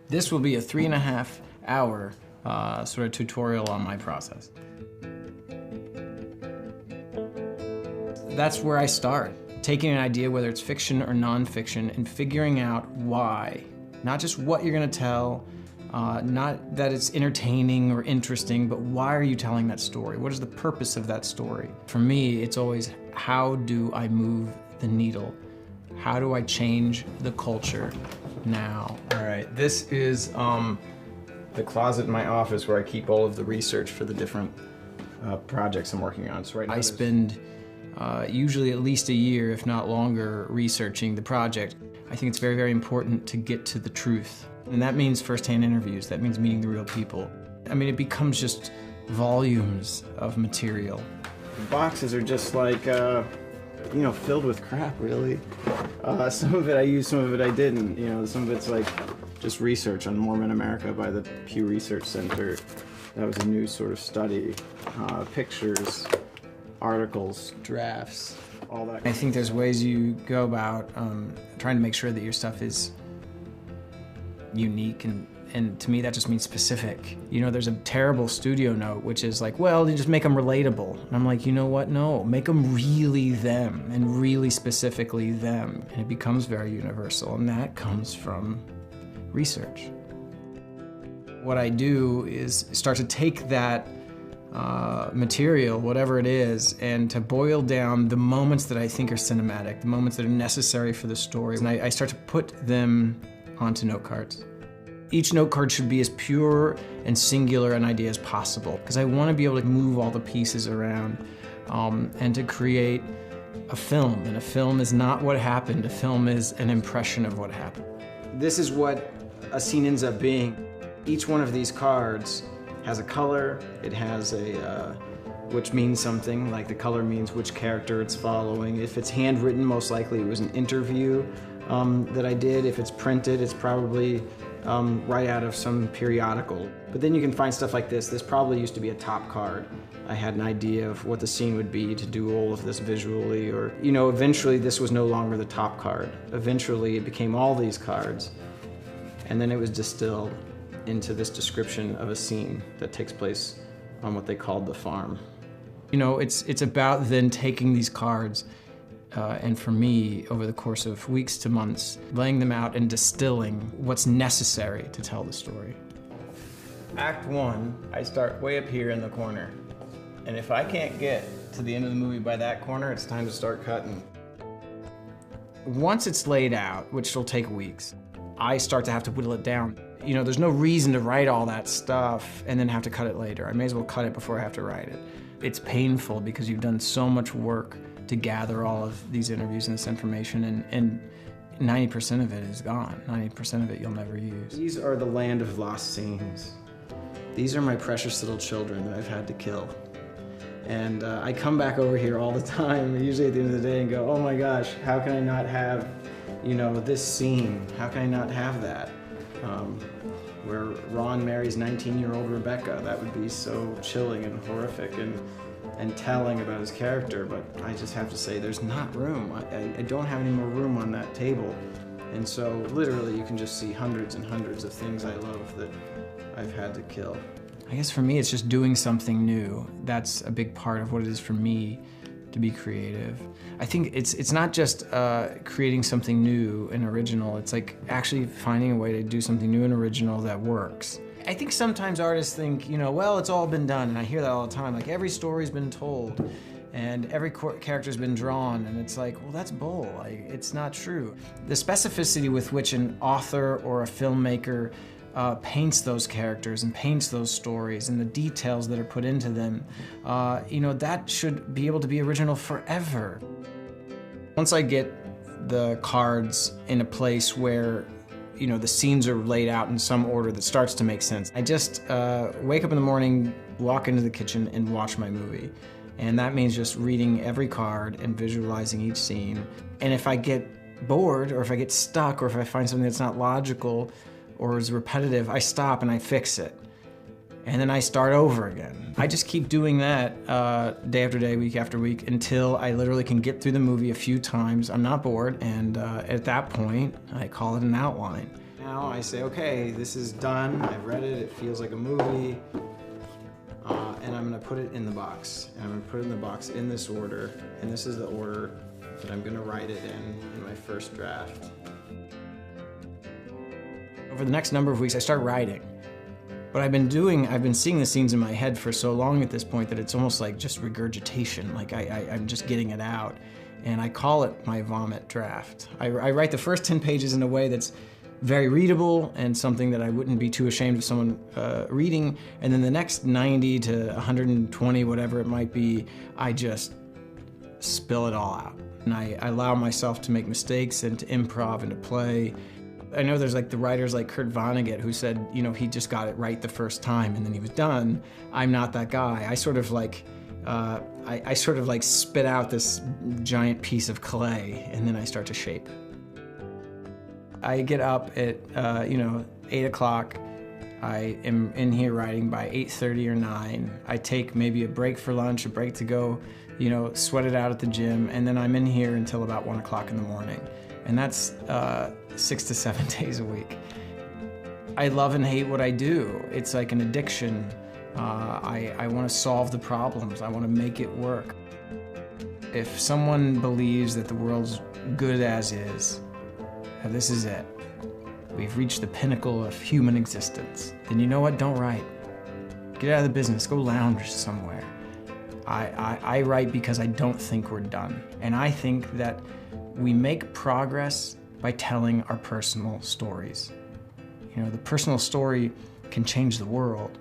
This will be a 3.5-hour sort of tutorial on my process. That's where I start. Taking an idea, whether it's fiction or nonfiction, and figuring out why. Not just what you're gonna tell, not that it's entertaining or interesting, but why are you telling that story? What is the purpose of that story? For me, it's always, how do I move the needle? How do I change the culture now? All right, this is the closet in my office where I keep all of the research for the different projects I'm working on. So right now I spend usually at least a year, if not longer, researching the project. I think it's very, very important to get to the truth. And that means firsthand interviews. That means meeting the real people. I mean, it becomes just volumes of material. The boxes are just like, you know, filled with crap, really. Some of it I used, some of it I didn't. You know, some of it's like just research on Mormon America by the Pew Research Center. That was a new sort of study. Pictures, articles, drafts, all that. I think there's ways you go about trying to make sure that your stuff is unique, and to me that just means specific. You know, there's a terrible studio note which is like, well, you just make them relatable. And I'm like, you know what? No, make them really them and really specifically them. And it becomes very universal, and that comes from research. What I do is start to take that material, whatever it is, and to boil down the moments that I think are cinematic, the moments that are necessary for the story. And I start to put them onto note cards. Each note card should be as pure and singular an idea as possible, because I want to be able to move all the pieces around and to create a film. And a film is not what happened, a film is an impression of what happened. This is what a scene ends up being. Each one of these cards has a color, it has a, which means something, like the color means which character it's following. If it's handwritten, most likely it was an interview that I did. If it's printed, it's probably right out of some periodical. But then you can find stuff like this. This probably used to be a top card. I had an idea of what the scene would be to do all of this visually, or, you know, eventually this was no longer the top card. Eventually it became all these cards, and then it was distilled into this description of a scene that takes place on what they called the farm. You know, it's about then taking these cards and for me, over the course of weeks to months, laying them out and distilling what's necessary to tell the story. Act 1, I start way up here in the corner. And if I can't get to the end of the movie by that corner, it's time to start cutting. Once it's laid out, which will take weeks, I start to have to whittle it down. You know, there's no reason to write all that stuff and then have to cut it later. I may as well cut it before I have to write it. It's painful because you've done so much work to gather all of these interviews and this information, and 90% of it is gone. 90% of it you'll never use. These are the land of lost scenes. These are my precious little children that I've had to kill. And I come back over here all the time, usually at the end of the day, and go, oh my gosh, how can I not have, you know, this scene? How can I not have that? Where Ron marries 19-year-old Rebecca. That would be so chilling and horrific and telling about his character, but I just have to say there's not room. I don't have any more room on that table. And so literally you can just see hundreds and hundreds of things I love that I've had to kill. I guess for me it's just doing something new. That's a big part of what it is for me to be creative. I think it's not just creating something new and original, it's like actually finding a way to do something new and original that works. I think sometimes artists think, you know, well, it's all been done, and I hear that all the time, like every story's been told and every character's been drawn, and it's like, well, that's bull. It's not true. The specificity with which an author or a filmmaker paints those characters and paints those stories and the details that are put into them, you know, that should be able to be original forever. Once I get the cards in a place where, you know, the scenes are laid out in some order that starts to make sense, I just wake up in the morning, walk into the kitchen, and watch my movie. And that means just reading every card and visualizing each scene. And if I get bored, or if I get stuck, or if I find something that's not logical or is repetitive, I stop and I fix it. And then I start over again. I just keep doing that day after day, week after week, until I literally can get through the movie a few times. I'm not bored, and at that point, I call it an outline. Now I say, okay, this is done, I've read it, it feels like a movie, and I'm gonna put it in the box. And I'm gonna put it in the box in this order, and this is the order that I'm gonna write it in my first draft. Over the next number of weeks, I start writing. What I've been seeing the scenes in my head for so long at this point that it's almost like just regurgitation, like I'm just getting it out. And I call it my vomit draft. I write the first 10 pages in a way that's very readable and something that I wouldn't be too ashamed of someone reading. And then the next 90 to 120, whatever it might be, I just spill it all out. And I allow myself to make mistakes and to improv and to play. I know there's like the writers like Kurt Vonnegut who said, you know, he just got it right the first time and then he was done. I'm not that guy. I sort of like, I sort of like spit out this giant piece of clay and then I start to shape. I get up at, 8 o'clock. I am in here writing by 8:30 or 9. I take maybe a break for lunch, a break to go, sweat it out at the gym, and then I'm in here until about 1 o'clock in the morning. And that's 6 to 7 days a week. I love and hate what I do. It's like an addiction. I want to solve the problems. I want to make it work. If someone believes that the world's good as is, this is it. We've reached the pinnacle of human existence. Then you know what? Don't write. Get out of the business. Go lounge somewhere. I write because I don't think we're done. And I think that we make progress by telling our personal stories. The personal story can change the world.